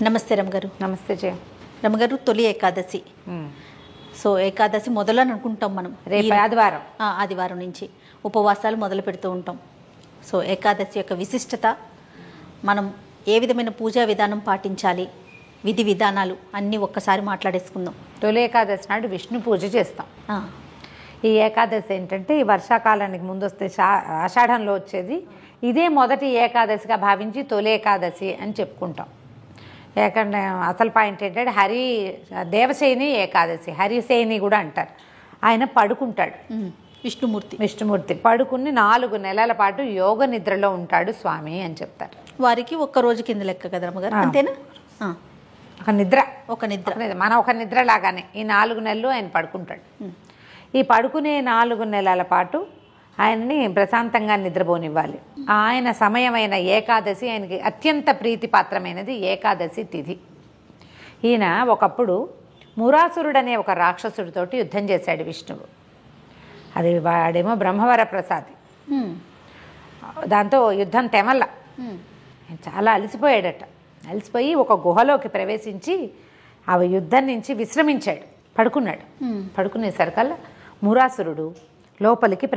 నమస్తే రమగారు. నమస్తే జయ. రమగారు, తొలి ఏకాదశి. సో ఏకాదశి మొదలని అనుకుంటాం మనం. రేపు ఆదివారం. ఆదివారం నుంచి ఉపవాసాలు మొదలు పెడుతూ ఉంటాం. సో ఏకాదశి యొక్క విశిష్టత, మనం ఏ విధమైన పూజా విధానం పాటించాలి, విధి విధానాలు అన్నీ ఒక్కసారి మాట్లాడేసుకుందాం. తొలి ఏకాదశి నాడు విష్ణు పూజ చేస్తాం. ఈ ఏకాదశి ఏంటంటే ఈ వర్షాకాలానికి ముందు వస్తే ఆషాఢంలో వచ్చేది. ఇదే మొదటి ఏకాదశిగా భావించి తొలి ఏకాదశి అని చెప్పుకుంటాం. ఏకంటే అసలు పాయింట్ ఏంటంటే దేవసేని ఏకాదశి, హరిసేని కూడా అంటారు. ఆయన పడుకుంటాడు, విష్ణుమూర్తి పడుకుని 4 నెలల పాటు యోగ నిద్రలో ఉంటాడు స్వామి అని చెప్తారు. వారికి ఒక్క రోజు కింద లెక్క కదా రమగారు, అంతేనా? ఒక నిద్ర మన ఒక నిద్ర లాగానే ఈ 4 నెలలు ఆయన పడుకుంటాడు. ఈ పడుకునే 4 నెలల పాటు ఆయన్ని ప్రశాంతంగా నిద్రపోనివ్వాలి. ఆయన సమయమైన ఏకాదశి ఆయనకి అత్యంత ప్రీతిపాత్రమైనది ఏకాదశి తిథి. ఈయన ఒకప్పుడు మురాసురుడు అనే ఒక రాక్షసుడితోటి యుద్ధం చేశాడు విష్ణువు. అది వాడేమో బ్రహ్మవర ప్రసాది. దాంతో యుద్ధం తెమల్ల చాలా అలసిపోయాడట. అలసిపోయి ఒక గుహలోకి ప్రవేశించి ఆ యుద్ధం నుంచి విశ్రమించాడు, పడుకున్నాడు. పడుకునేసరికల్లా మురాసురుడు లోపలికి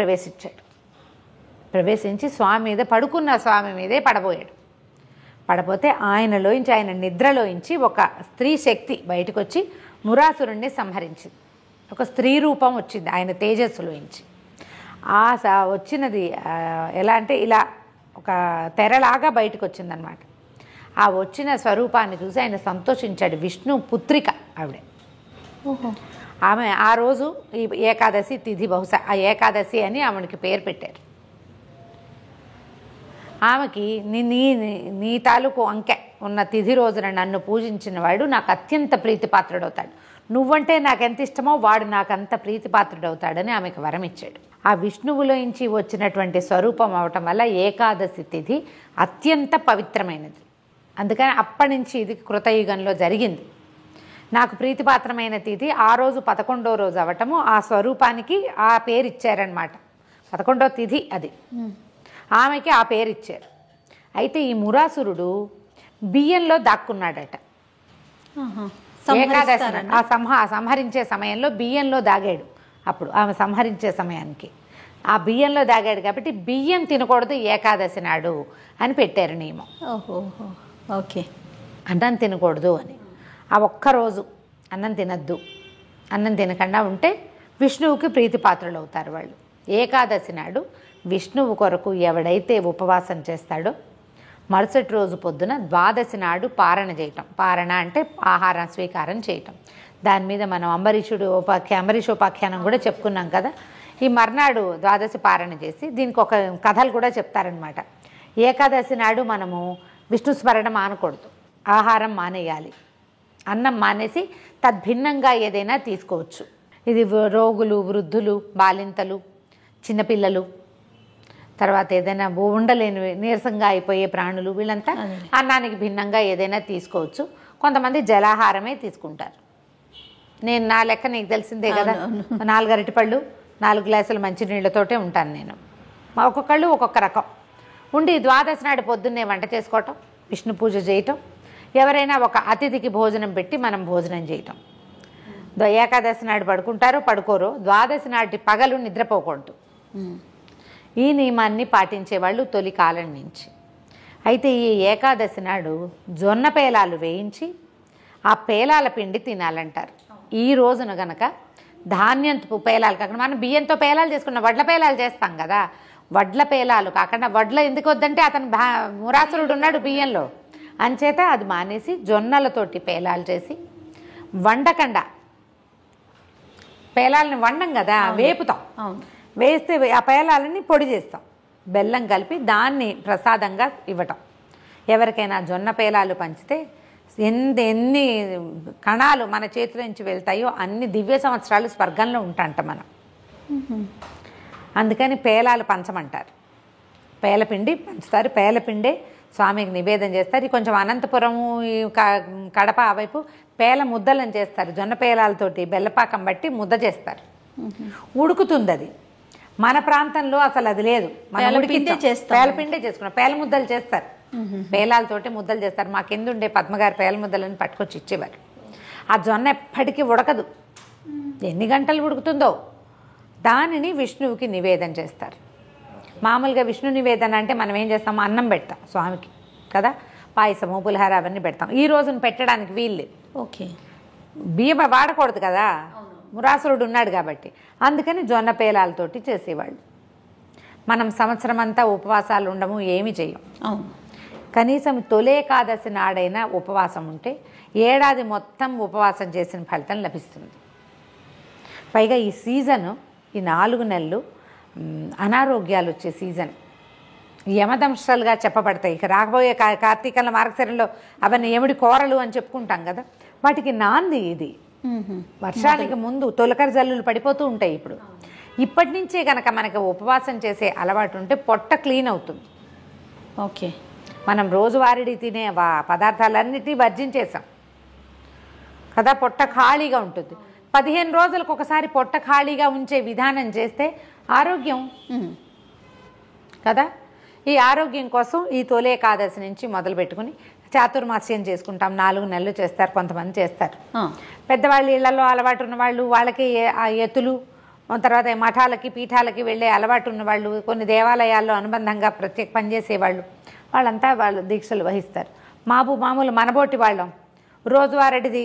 ప్రవేశించి స్వామి మీద, పడుకున్న స్వామి మీదే పడబోయాడు. పడపోతే ఆయనలోంచి, ఆయన నిద్రలోంచి ఒక స్త్రీ శక్తి బయటకు వచ్చి మురాసురుణ్ణి సంహరించింది. ఒక స్త్రీ రూపం వచ్చింది ఆయన తేజస్సులోంచి. వచ్చినది ఎలా అంటే ఇలా ఒక తెరలాగా బయటకు వచ్చిందనమాట. ఆ వచ్చిన స్వరూపాన్ని చూసి ఆయన సంతోషించాడు. విష్ణు పుత్రిక ఆవిడే. ఆమె ఆ రోజు ఈ ఏకాదశి తిథి, బహుశా ఆ ఏకాదశి అని ఆమెకి పేరు పెట్టారు. ఆమెకి నీ తాలూకు అంకె ఉన్న తిథి రోజున నన్ను పూజించిన వాడు నాకు అత్యంత ప్రీతిపాత్రుడవుతాడు, నువ్వంటే నాకు ఎంత ఇష్టమో వాడు నాకు అంత ప్రీతిపాత్రుడవుతాడని ఆమెకు వరం ఇచ్చాడు. ఆ విష్ణువులోంచి వచ్చినటువంటి స్వరూపం అవటం వల్ల ఏకాదశి తిథి అత్యంత పవిత్రమైనది. అందుకని అప్పటి నుంచి ఇది కృతయుగంలో జరిగింది. నాకు ప్రీతిపాత్రమైన తిథి ఆ రోజు 11వ రోజు అవటము, ఆ స్వరూపానికి ఆ పేరు ఇచ్చారనమాట. 11వ తిథి అది, ఆమెకి ఆ పేరు ఇచ్చారు. అయితే ఈ మురాసురుడు బియ్యంలో దాక్కున్నాడట. ఏకాదశి సంహరించే సమయంలో బియ్యంలో దాగాడు. అప్పుడు ఆమె సంహరించే సమయానికి ఆ బియ్యంలో దాగాడు కాబట్టి బియ్యం తినకూడదు ఏకాదశి నాడు అని పెట్టారు నియమం. ఓకే, అన్నం తినకూడదు అని. ఆ ఒక్కరోజు అన్నం తినద్దు. అన్నం తినకుండా ఉంటే విష్ణువుకి ప్రీతిపాత్రులు అవుతారు వాళ్ళు. ఏకాదశి నాడు విష్ణువు కొరకు ఎవడైతే ఉపవాసం చేస్తాడో మరుసటి రోజు పొద్దున ద్వాదశి నాడు పారణ చేయటం. పారణ అంటే ఆహారం స్వీకారం చేయటం. దాని మీద మనం అంబరీషోపాఖ్యానం కూడా చెప్పుకున్నాం కదా. ఈ మర్నాడు ద్వాదశి పారణ చేసి దీనికి ఒక కథలు కూడా చెప్తారనమాట. ఏకాదశి నాడు మనము విష్ణు స్మరణ మానకూడదు, ఆహారం మానేయాలి. అన్నం మానేసి తద్భిన్నంగా ఏదైనా తీసుకోవచ్చు. ఇది రోగులు, వృద్ధులు, బాలింతలు, చిన్నపిల్లలు, తర్వాత ఏదైనా ఉండలేని నీరసంగా అయిపోయే ప్రాణులు, వీళ్ళంతా అన్నానికి భిన్నంగా ఏదైనా తీసుకోవచ్చు. కొంతమంది జలాహారమే తీసుకుంటారు. నేను నా లెక్క నీకు తెలిసిందే కదా, 4 అరటిపళ్ళు 4 గ్లాసుల మంచినీళ్ళతోటే ఉంటాను నేను. ఒక్కొక్కళ్ళు ఒక్కొక్క రకం ఉండి ద్వాదశి నాడు పొద్దున్నే వంట చేసుకోవటం, విష్ణు పూజ చేయటం, ఎవరైనా ఒక అతిథికి భోజనం పెట్టి మనం భోజనం చేయటం. ఏకాదశి నాడు పడుకుంటారో పడుకోరో, ద్వాదశి నాటి పగలు నిద్రపోకూడదు. ఈ నియమాన్ని పాటించేవాళ్ళు తొలి కాలం నుంచి. అయితే ఈ ఏకాదశి నాడు జొన్న పేలాలు వేయించి ఆ పేలాల పిండి తినాలంటారు. ఈ రోజున గనక ధాన్యంతో పేలాలు కాకుండా, మనం బియ్యంతో పేలాలు చేసుకున్నాం, వడ్ల పేలాలు చేస్తాం కదా, వడ్ల పేలాలు కాకుండా, వడ్ల ఎందుకు వద్దంటే అతను మురాసురుడు ఉన్నాడు బియ్యంలో, అంచేత అది మానేసి జొన్నలతోటి పేలాలు చేసి వండకుండా, పేలాలని వండం కదా, వేపుతాం. వేస్తే ఆ పేలాలని పొడి చేస్తాం, బెల్లం కలిపి దాన్ని ప్రసాదంగా ఇవ్వటం. ఎవరికైనా జొన్న పేలాలు పంచితే ఎన్ని కణాలు మన చేతిలో నుంచి వెళ్తాయో అన్ని దివ్య సంవత్సరాలు స్వర్గంలో ఉంటాంట మనం. అందుకని పేలాలు పంచమంటారు. పేలపిండి పంచుతారు. పేలపిండే స్వామికి నివేదన చేస్తారు. కొంచెం అనంతపురము, కడప ఆ వైపు పేల ముద్దలను చేస్తారు. జొన్న పేలాలతోటి బెల్లపాకం బట్టి ముద్ద చేస్తారు. ఉడుకుతుంది అది. మన ప్రాంతంలో అసలు అది లేదు. పేలపిండే చేసుకున్నాం, పేల ముద్దలు చేస్తారు. పేలాలతోటి ముద్దలు చేస్తారు. మా కింద ఉండే పద్మగారి పేల ముద్దలని పట్టుకొచ్చి ఇచ్చేవారు. ఆ జొన్న ఎప్పటికీ ఉడకదు, ఎన్ని గంటలు ఉడుకుతుందో. దానిని విష్ణువుకి నివేదన చేస్తారు. మామూలుగా విష్ణు నివేదన అంటే మనం ఏం చేస్తాం, అన్నం పెడతాం స్వామికి కదా, పాయసము పులిహార అవన్నీ పెడతాం. ఈ రోజున పెట్టడానికి వీల్లేదు. ఓకే, బియ్యం వాడకూడదు కదా, మురాసురుడు ఉన్నాడు కాబట్టి. అందుకని జొన్న పేలాలతోటి చేసేవాళ్ళు. మనం సంవత్సరం అంతా ఉపవాసాలు ఉండము, ఏమి చేయం. అవును. కనీసం తొలి ఏకాదశి నాడైనా ఉపవాసం ఉంటే ఏడాది మొత్తం ఉపవాసం చేసిన ఫలితం లభిస్తుంది. పైగా ఈ సీజను, ఈ 4 నెలలు అనారోగ్యాలు వచ్చే సీజన్, యమదంశాలుగా చెప్పబడతాయి. ఇక రాకపోయే కార్తీకంలో మార్గశిరంలో అవన్నీ యముడి కోరలు అని చెప్పుకుంటాం కదా, వాటికి నాంది ఇది. వర్షానికి ముందు తొలకరి జల్లులు పడిపోతూ ఉంటాయి. ఇప్పటి నుంచే కనుక మనకి ఉపవాసం చేసే అలవాటు ఉంటే పొట్ట క్లీన్ అవుతుంది. ఓకే, మనం రోజువారీ తినే పదార్థాలన్నిటినీ వర్జించేసాం కదా, పొట్ట ఖాళీగా ఉంటుంది. 15 రోజులకు ఒకసారి పొట్ట ఖాళీగా ఉంచే విధానం చేస్తే ఆరోగ్యం కదా. ఈ ఆరోగ్యం కోసం ఈ తొలి ఏకాదశి నుంచి మొదలు పెట్టుకుని చాతుర్మాస్యం చేసుకుంటాం. 4 నెలలు చేస్తారు, కొంతమంది చేస్తారు. పెద్దవాళ్ళు ఇళ్లలో అలవాటు ఉన్నవాళ్ళు, వాళ్ళకి ఆ ఎత్తులు, తర్వాత మఠాలకి పీఠాలకి వెళ్ళే అలవాటు ఉన్నవాళ్ళు, కొన్ని దేవాలయాల్లో అనుబంధంగా ప్రత్యేక పనిచేసేవాళ్ళు, వాళ్ళంతా వాళ్ళు దీక్షలు వహిస్తారు. మామూలు మనబోటి వాళ్ళం రోజువారీది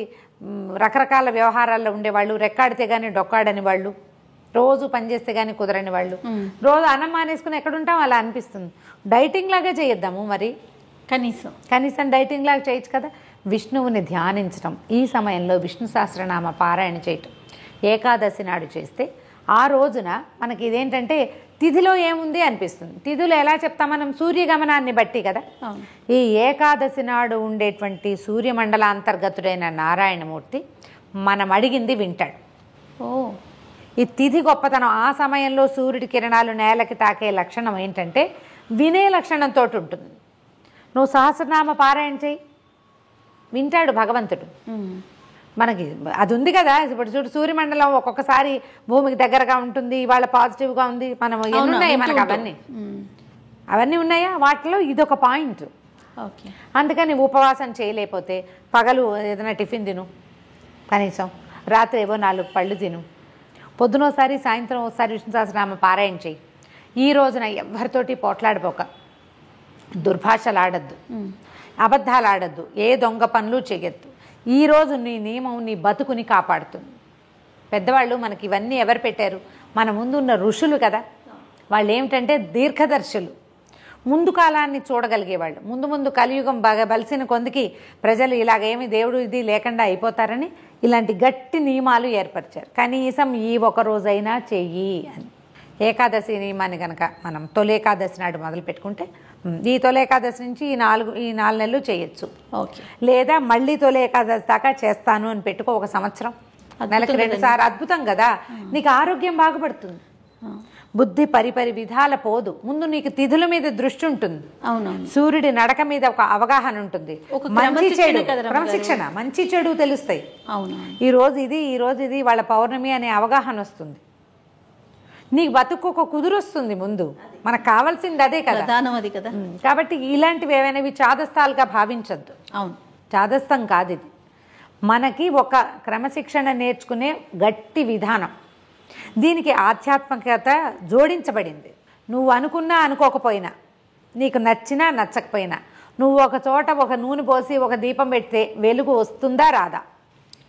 రకరకాల వ్యవహారాల్లో ఉండేవాళ్ళు, రెక్కాడితే కానీ డొక్కాడని వాళ్ళు, రోజు పనిచేస్తే కానీ కుదరని వాళ్ళు, రోజు అన్నం మానేసుకుని ఎక్కడుంటాం అలా అనిపిస్తుంది. డైటింగ్ లాగా చేయొద్దాము మరి, కనీసం డైటింగ్ లాగా చేయొచ్చు కదా. విష్ణువుని ధ్యానించడం, ఈ సమయంలో విష్ణు సహస్రనామ పారాయణ చేయటం ఏకాదశి నాడు చేస్తే ఆ రోజున మనకి ఇదేంటంటే తిథిలో ఏముంది అనిపిస్తుంది. తిథులు ఎలా చెప్తాం మనం, సూర్యగమనాన్ని బట్టి కదా. ఈ ఏకాదశి నాడు ఉండేటువంటి సూర్యమండలాంతర్గతుడైన నారాయణమూర్తి మనం అడిగింది వింటాడు. ఈ తిథి గొప్పతనం. ఆ సమయంలో సూర్యుడి కిరణాలు నేలకి తాకే లక్షణం ఏంటంటే వినే లక్షణంతో ఉంటుంది. నువ్వు సహస్రనామ పారాయణ చేయి, వింటాడు భగవంతుడు. మనకి అది ఉంది కదా. ఇప్పుడు చూడు, సూర్యమండలం ఒక్కొక్కసారి భూమికి దగ్గరగా ఉంటుంది, ఇవాళ పాజిటివ్గా ఉంది, మనం ఎన్నున్నాయి మనకు అవన్నీ ఉన్నాయా, వాటిలో ఇదొక పాయింట్. ఓకే, అందుకని ఉపవాసం చేయలేకపోతే పగలు ఏదైనా టిఫిన్ తిను, కనీసం రాత్రి ఏవో 4 పళ్ళు తిను, పొద్దునోసారి సాయంత్రం ఒకసారి విష్ణు సహస్రనామ పారాయణ చేయి. ఈ రోజున ఎవరితోటి పోట్లాడిపోక, దుర్భాషలు ఆడద్దు, అబద్ధాలు ఆడద్దు, ఏ దొంగ పనులు చేయొద్దు. ఈరోజు నీ నియమం నీ బతుకుని కాపాడుతుంది. పెద్దవాళ్ళు మనకి ఇవన్నీ ఎవరు పెట్టారు, మన ముందు ఉన్న ఋషులు కదా. వాళ్ళు ఏమిటంటే దీర్ఘదర్శులు, ముందు కాలాన్ని చూడగలిగేవాళ్ళు. ముందు కలియుగం బాగా బలిసిన కొందికి ప్రజలు ఇలాగేమి దేవుడు ఇది లేకుండా అయిపోతారని ఇలాంటి గట్టి నియమాలు ఏర్పరిచారు. కనీసం ఈ ఒక రోజైనా చెయ్యి అని. ఏకాదశి నియమాన్ని కనుక మనం తొలి ఏకాదశి నాడు మొదలు పెట్టుకుంటే ఈ తొలి ఏకాదశి నుంచి ఈ 4 నెలలు చేయొచ్చు. ఓకే, లేదా మళ్ళీ తొలి ఏకాదశి దాకా చేస్తాను అని పెట్టుకో, ఒక సంవత్సరం, నెలకు 2 సార్లు. అద్భుతం కదా. నీకు ఆరోగ్యం బాగుపడుతుంది, బుద్ధి పరిపరి విధాల పోదు. ముందు నీకు తిథుల మీద దృష్టి ఉంటుంది, సూర్యుడి నడక మీద ఒక అవగాహన ఉంటుంది, మంచి చెడు క్రమశిక్షణ, మంచి చెడు తెలుస్తాయి. ఈ రోజు ఇది వాళ్ళ పౌర్ణమి అనే అవగాహన వస్తుంది. నీకు బతుకు ఒక కుదురొస్తుంది. ముందు మనకు కావాల్సింది అదే కదా. కాబట్టి ఇలాంటివి ఏవైనా చాదస్తాలుగా భావించద్దు. చాదస్తం కాదు ఇది. మనకి ఒక క్రమశిక్షణ నేర్చుకునే గట్టి విధానం. దీనికి ఆధ్యాత్మికత జోడించబడింది. నువ్వు అనుకున్నా అనుకోకపోయినా, నీకు నచ్చినా నచ్చకపోయినా, నువ్వు ఒక చోట ఒక నూనె పోసి ఒక దీపం పెడితే వెలుగు వస్తుందా రాదా?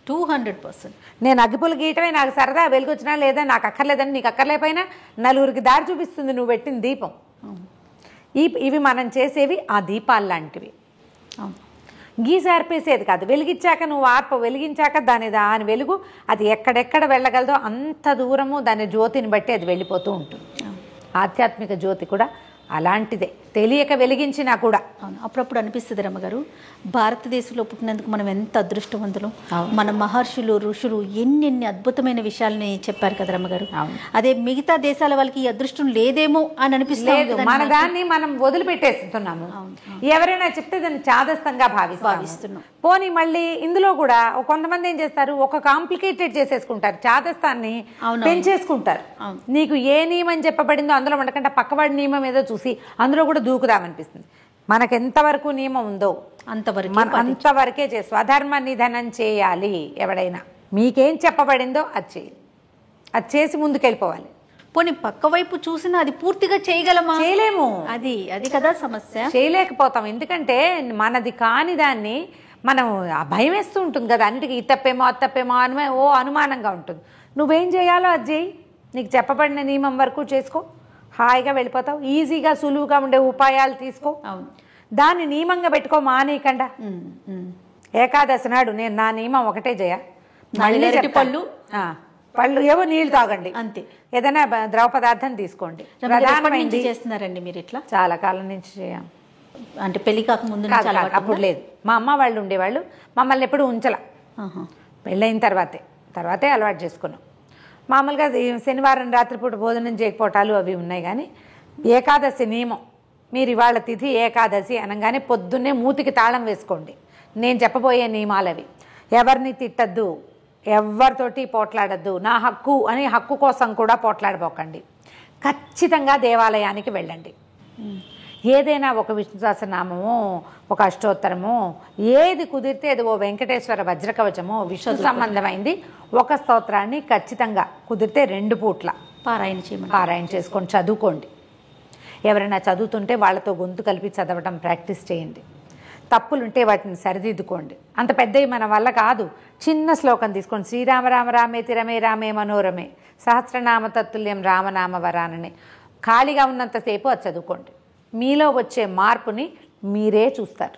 200%. నేను అగ్గిపుల్ల గీయటమే నాకు సరదా, వెలుగు వచ్చినా లేదా నాకు అక్కర్లేదని నీకు అక్కర్లేకపోయినా నలుగురికి దారి చూపిస్తుంది నువ్వు పెట్టిన దీపం. ఇవి మనం చేసేవి ఆ దీపాలు లాంటివి. గీసి ఆర్పేసేది కాదు. వెలిగించాక నువ్వు వెలిగించాక దాని వెలుగు అది ఎక్కడెక్కడ వెళ్ళగలదో అంత దూరము దాని జ్యోతిని బట్టి అది వెళ్ళిపోతూ ఉంటుంది. ఆధ్యాత్మిక జ్యోతి కూడా అలాంటిదే, తెలియక వెలిగించినా కూడా. అప్పుడప్పుడు అనిపిస్తుంది రమ్మగారు, భారతదేశంలో పుట్టినందుకు మనం ఎంత అదృష్టవంతులు. మన మహర్షులు ఋషులు ఎన్ని అద్భుతమైన విషయాలని చెప్పారు కదా రమ్మగారు. అదే మిగతా దేశాల వాళ్ళకి ఈ అదృష్టం లేదేమో అని అనిపిస్తుంది. మన దాన్ని మనం వదిలిపెట్టేస్తున్నాము. ఎవరైనా చెప్తే దాన్ని చాదస్తంగా భావిస్తున్నాం. పోనీ మళ్ళీ ఇందులో కూడా కొంతమంది ఏం చేస్తారు, ఒక కాంప్లికేటెడ్ చేసేసుకుంటారు, చాదస్తాన్ని పెంచేసుకుంటారు. నీకు ఏ నియమం చెప్పబడిందో అందులో ఉండకుండా పక్కవాడి నియమం ఏదో చూసి అందులో కూడా దూకుదామనిపిస్తుంది. మనకెంతవరకు నియమం ఉందో అంతవరకే చేసి స్వధర్మ నిధనం చేయాలి. ఎవడైనా మీకేం చెప్పబడిందో అది చేయాలి, అది చేసి ముందుకెళ్ళిపోవాలి. పోనీ పక్క వైపు చూసినా అది పూర్తిగా చేయగలమా? చేయలేము. అది కదా సమస్య. చేయలేకపోతాం. ఎందుకంటే మనది కాని దాన్ని మనం భయం వేస్తూ ఉంటుంది కదా, అన్నిటికీ ఇది తప్పేమో అది తప్పేమో అనుమానంగా ఉంటుంది. నువ్వేం చేయాలో అది చేయి, నీకు చెప్పబడిన నియమం వరకు చేసుకో, హాయిగా వెళ్ళిపోతావు. ఈజీగా సులువుగా ఉండే ఉపాయాలు తీసుకో, దాన్ని నియమంగా పెట్టుకో, మానేయకుండా. ఏకాదశి నాడు నేను నా నియమం ఒకటే చేయ, మళ్ళీ పళ్ళు ఏవో నీళ్లు తాగండి అంతే, ఏదైనా ద్రవ పదార్థం తీసుకోండి. ప్రధానమైనది చేస్తున్నారండి మీరు ఇట్లా? చాలా కాలం నుంచి చేయం. అంటే పెళ్లి కాకముందు అప్పుడు లేదు. మా అమ్మ వాళ్ళు ఉండేవాళ్ళు, మమ్మల్ని ఎప్పుడు ఉంచల. పెళ్ళైన తర్వాతే అలవాటు చేసుకున్నాం. మామూలుగా శనివారం రాత్రిపూట భోజనం చేయకపోవటాలు అవి ఉన్నాయి. కానీ ఏకాదశి నియమం, మీరు ఇవాళ తిథి ఏకాదశి అనగానే పొద్దున్నే మూతికి తాళం వేసుకోండి. నేను చెప్పబోయే నియమాలు అవి. ఎవరిని తిట్టద్దు, ఎవరితోటి పోట్లాడద్దు, నా హక్కు అని హక్కు కోసం కూడా పోట్లాడబోకండి. ఖచ్చితంగా దేవాలయానికి వెళ్ళండి. ఏదైనా ఒక విష్ణు సహస్రనామమో, ఒక అష్టోత్తరమో, ఏది కుదిరితే అది, ఓ వెంకటేశ్వర వజ్రకవచమో, విష్ణు సంబంధమైంది ఒక స్తోత్రాన్ని ఖచ్చితంగా కుదిరితే 2 పూట్ల పారాయణ చేసుకొని చదువుకోండి. ఎవరైనా చదువుతుంటే వాళ్ళతో గొంతు కలిపి చదవటం ప్రాక్టీస్ చేయండి. తప్పులుంటే వాటిని సరిదిద్దుకోండి. అంత పెద్దవి మన వల్ల కాదు. చిన్న శ్లోకం తీసుకోండి. శ్రీరామ రామ రామేతి రమే రామే మనోరమే సహస్రనామ తత్తుల్యం రామనామ వరానని ఖాళీగా ఉన్నంతసేపు అది చదువుకోండి. మీలో వచ్చే మార్పుని మీరే చూస్తారు.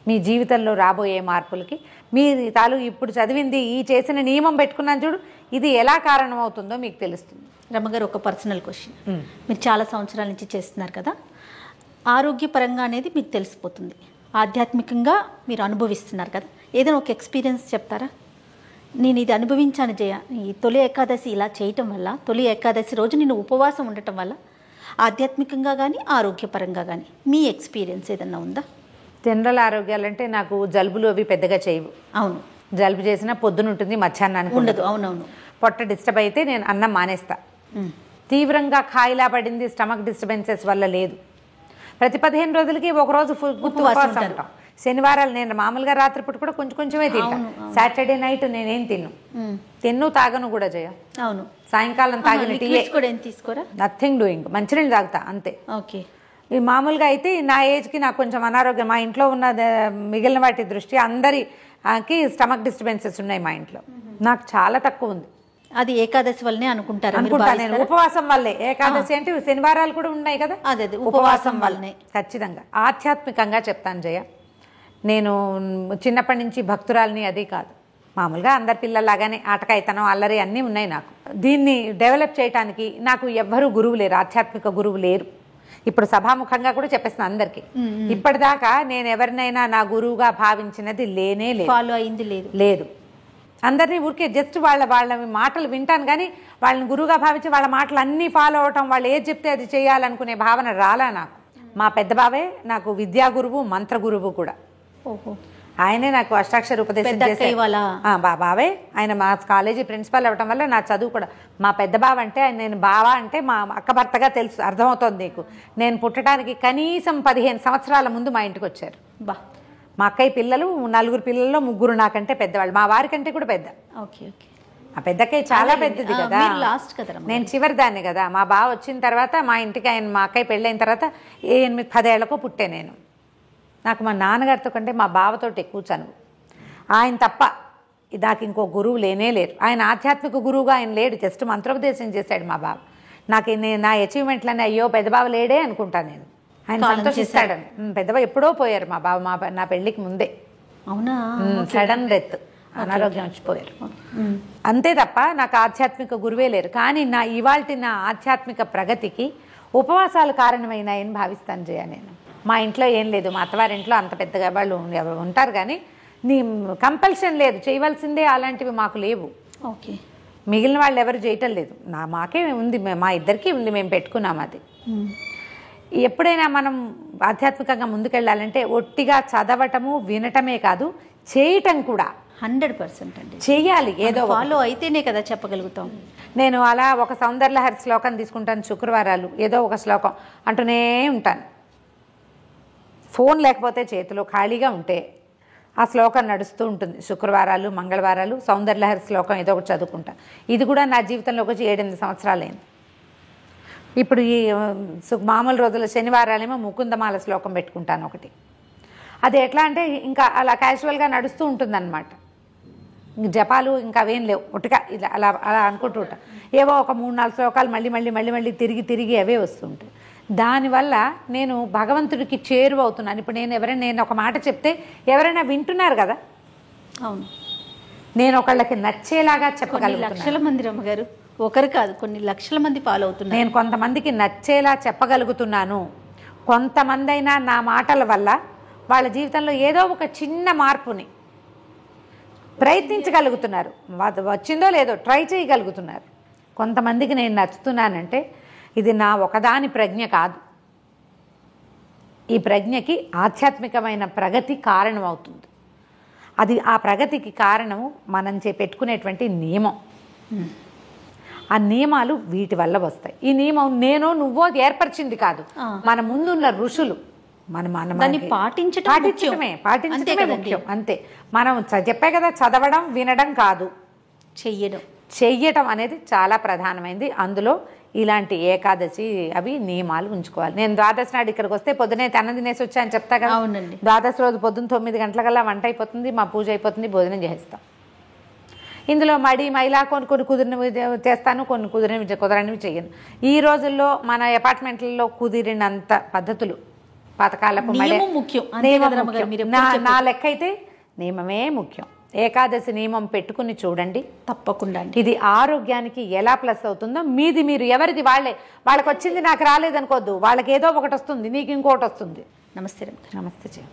మీ జీవితంలో రాబోయే మార్పులకి మీరు ఇప్పుడు చదివింది, ఈ చేసిన నియమం పెట్టుకున్నాను చూడు, ఇది ఎలా కారణమవుతుందో మీకు తెలుస్తుంది. రమ్మగారు, ఒక పర్సనల్ క్వశ్చన్. మీరు చాలా సంవత్సరాల నుంచి చేస్తున్నారు కదా, ఆరోగ్యపరంగా అనేది మీకు తెలిసిపోతుంది, ఆధ్యాత్మికంగా మీరు అనుభవిస్తున్నారు కదా, ఏదైనా ఒక ఎక్స్పీరియన్స్ చెప్తారా? నేను ఇది అనుభవించాను జయ, ఈ తొలి ఏకాదశి ఇలా చేయటం వల్ల, తొలి ఏకాదశి రోజు నేను ఉపవాసం ఉండటం వల్ల ఆధ్యాత్మికంగా కానీ ఆరోగ్యపరంగా కానీ మీ ఎక్స్పీరియన్స్ ఏదన్నా ఉందా? జనరల్ ఆరోగ్యాలంటే నాకు జలుబులు అవి పెద్దగా చేయవు. అవును, జలుబు చేసినా పొద్దున ఉంటుంది, మధ్యాహ్నానికి ఉండదు. అవునవును. పొట్ట డిస్టర్బ్ అయితే నేను అన్నం మానేస్తా. తీవ్రంగా ఖాయిలా పడింది, స్టమక్ డిస్టర్బెన్సెస్ వల్ల లేదు. ప్రతి 15 రోజులకి ఒకరోజు ఉపవాసం ఉంటాం. శనివారాలు నేను మామూలుగా రాత్రిపూట కూడా కొంచెమే తింటాను. సాటర్డే నైట్ నేనేం తిన్ను తాగను కూడా చేయ. అవును, సాయంకాలం తాగిన టీ తీసుకోరా, నథింగ్ డూయింగ్, మంచినీళ్ళు తాగుతా అంతే. ఓకే. ఈ మామూలుగా అయితే నా ఏజ్కి నాకు కొంచెం అనారోగ్యం, మా ఇంట్లో ఉన్న మిగిలిన వాటి దృష్ట్యా అందరికి స్టమక్ డిస్టర్బెన్సెస్ ఉన్నాయి మా ఇంట్లో. నాకు చాలా తక్కువ ఉంది. అది ఏకాదశి వల్లనే అనుకుంటా నేను, ఉపవాసం వల్లే. ఏకాదశి అంటే శనివారాలు కూడా ఉన్నాయి కదా, అదే ఉపవాసం వల్లనే. ఖచ్చితంగా ఆధ్యాత్మికంగా చెప్తాను జయ, నేను చిన్నప్పటి నుంచి భక్తురాలని అది కాదు, మామూలుగా అందరి పిల్లల్లాగానే ఆటకాయితనం అల్లరి అన్నీ ఉన్నాయి నాకు. దీన్ని డెవలప్ చేయడానికి నాకు ఎవ్వరూ గురువు లేరు, ఆధ్యాత్మిక గురువు లేరు. ఇప్పుడు సభాముఖంగా కూడా చెప్పేస్తున్నాను అందరికీ. ఇప్పటిదాకా నేను ఎవరినైనా నా గురువుగా భావించినది లేనే లేదు, ఫాలో అయింది లేదు. అందరినీ ఊరికే జస్ట్ వాళ్ళ మాటలు వింటాను కానీ వాళ్ళని గురువుగా భావించి వాళ్ళ మాటలు అన్నీ ఫాలో అవటం, వాళ్ళు ఏది చెప్తే అది చేయాలనుకునే భావన రాలా నాకు. మా పెద్ద బావే నాకు విద్యా గురువు, మంత్ర గురువు కూడా. ఓహో. ఆయనే నాకు అష్టాక్షర ఉపదేశం చేసే బావే. ఆయన మా కాలేజీ ప్రిన్సిపల్ అవ్వటం వల్ల నా చదువు కూడా, మా పెద్ద బావ అంటే నేను బావ అంటే మా అక్క భర్తగా తెలుసు, అర్థమవుతోంది నీకు. నేను పుట్టడానికి కనీసం 15 సంవత్సరాల ముందు మా ఇంటికి వచ్చారు. మా అక్కయ్య పిల్లలు 4 పిల్లల్లో 3 నాకంటే పెద్దవాళ్ళు, మా వారి కంటే కూడా పెద్ద. Okay okay. మా పెద్దక్కయ్య చాలా పెద్దది కదా, లాస్ట్ కదా, నేను చివరి దాన్ని కదా. మా బావ వచ్చిన తర్వాత మా ఇంటికి మా అక్కయ్య పెళ్ళైన తర్వాత 8-10 ఏళ్లకో పుట్టే నేను. నాకు మా నాన్నగారితో కంటే మా బావతోటి ఎక్కువ చనువు. ఆయన తప్ప నాకు ఇంకో గురువు లేనే లేరు. ఆయన ఆధ్యాత్మిక గురువుగా ఆయన లేడు, జస్ట్ మంత్రోపదేశం చేశాడు మా బావ. నాకు నా అచీవ్మెంట్లన్నీ అయ్యో పెద్ద బావ లేడే అనుకుంటాను నేను. ఆయన సంతోషిస్తాడని. పెద్దబావ ఎప్పుడో పోయారు మా బావ, నా పెళ్లికి ముందే. అవునా? సడన్ డెత్, అనారోగ్యం వచ్చిపోయారు అంతే తప్ప నాకు ఆధ్యాత్మిక గురువే లేరు. కానీ ఇవాల్టి నా ఆధ్యాత్మిక ప్రగతికి ఉపవాసాలు కారణమైనాయని భావిస్తాను జయ. నేను మా ఇంట్లో ఏం లేదు, మా అత్తవారింట్లో అంత పెద్దగా వాళ్ళు ఉంటారు కానీ నీ కంపల్షన్ లేదు, చేయవలసిందే అలాంటివి మాకు లేవు. ఓకే. మిగిలిన వాళ్ళు ఎవరు చేయటం లేదు, మాకే ఉంది, మా ఇద్దరికీ ఉంది, మేము పెట్టుకున్నాం అది. ఎప్పుడైనా మనం ఆధ్యాత్మికంగా ముందుకెళ్ళాలంటే ఒట్టిగా చదవటము వినటమే కాదు, చేయటం కూడా 100% అండి చెయ్యాలి. ఏదో ఫాలో అయితేనే కదా చెప్పగలుగుతాం. నేను అలా ఒక సౌందర్యలహరి శ్లోకం తీసుకుంటాను, శుక్రవారాలు ఏదో ఒక శ్లోకం అంటూనే ఉంటాను. ఫోన్ లేకపోతే చేతిలో ఖాళీగా ఉంటే ఆ శ్లోకం నడుస్తూ ఉంటుంది. శుక్రవారాలు, మంగళవారాలు సౌందర్యలహరి శ్లోకం ఏదో ఒకటి చదువుకుంటా. ఇది కూడా నా జీవితంలోకి వచ్చి 7-8 సంవత్సరాలైంది. ఇప్పుడు ఈ మామూలు రోజుల శనివారాలేమో ముకుందమాల శ్లోకం పెట్టుకుంటాను ఒకటి. అది ఎట్లా అంటే ఇంకా అలా క్యాజువల్గా నడుస్తూ ఉంటుందన్నమాట. ఇంక జపాలు ఇంకా అవేం లేవు, ఒట్టుగా ఇలా అలా అలా అనుకుంటూ ఉంటా. ఏవో ఒక 3-4 శ్లోకాలు మళ్ళీ మళ్ళీ మళ్ళీ మళ్ళీ తిరిగి తిరిగి అవే వస్తుంటాయి. దానివల్ల నేను భగవంతుడికి చేరువవుతున్నాను. ఇప్పుడు నేను ఒక మాట చెప్తే ఎవరైనా వింటున్నారు కదా. అవును, నేను ఒకళ్ళకి నచ్చేలాగా చెప్పగలుగుతాను. లక్షల మంది రమ్మగారు, ఒకరు కాదు కొన్ని లక్షల మంది ఫాలో అవుతున్నారు. నేను కొంతమందికి నచ్చేలా చెప్పగలుగుతున్నాను. కొంతమంది అయినా నా మాటల వల్ల వాళ్ళ జీవితంలో ఏదో ఒక చిన్న మార్పుని ప్రయత్నించగలుగుతున్నారు. వచ్చిందో లేదో ట్రై చేయగలుగుతున్నారు. కొంతమందికి నేను నచ్చుతున్నానంటే ఇది నా ఒకదాని ప్రజ్ఞ కాదు. ఈ ప్రజ్ఞకి ఆధ్యాత్మికమైన ప్రగతి కారణం అవుతుంది. అది ఆ ప్రగతికి కారణము మనం పెట్టుకునేటువంటి నియమం. ఆ నియమాలు వీటి వల్ల వస్తాయి. ఈ నియమం నేను నువ్వో ఏర్పరిచింది కాదు, మన ముందున్న ఋషులు. దాన్ని పాటించడమే ముఖ్యం. అంతే. మనం చెప్పే కదా, చదవడం వినడం కాదు, చెయ్యడం అనేది చాలా ప్రధానమైంది. అందులో ఇలాంటి ఏకాదశి అవి నియమాలు ఉంచుకోవాలి. నేను ద్వాదశి నాడు ఇక్కడికి వస్తే పొద్దునే అన్నం తినేసి వచ్చా అని చెప్తా కదా. అవునండి. ద్వాదశి రోజు పొద్దున్న 9 గంటలకల్లా వంట అయిపోతుంది, మా పూజ అయిపోతుంది, భోజనం చేస్తాం. ఇందులో మైలా కొన్ని కుదిరినవి చేస్తాను, కొన్ని కుదరనివి చెయ్యను. ఈ రోజుల్లో మన అపార్ట్మెంట్లలో కుదిరినంత పద్ధతులు, పథకాలకు నా లెక్క అయితే నియమమే ముఖ్యం. ఏకాదశి నియమం పెట్టుకుని చూడండి, తప్పకుండా. ఇది ఆరోగ్యానికి ఎలా ప్లస్ అవుతుందో మీరు ఎవరిది వాళ్ళకి వచ్చింది నాకు రాలేదనుకోవద్దు. వాళ్ళకి ఏదో ఒకటి వస్తుంది, నీకు ఇంకోటి వస్తుంది. నమస్తే. నమస్తే.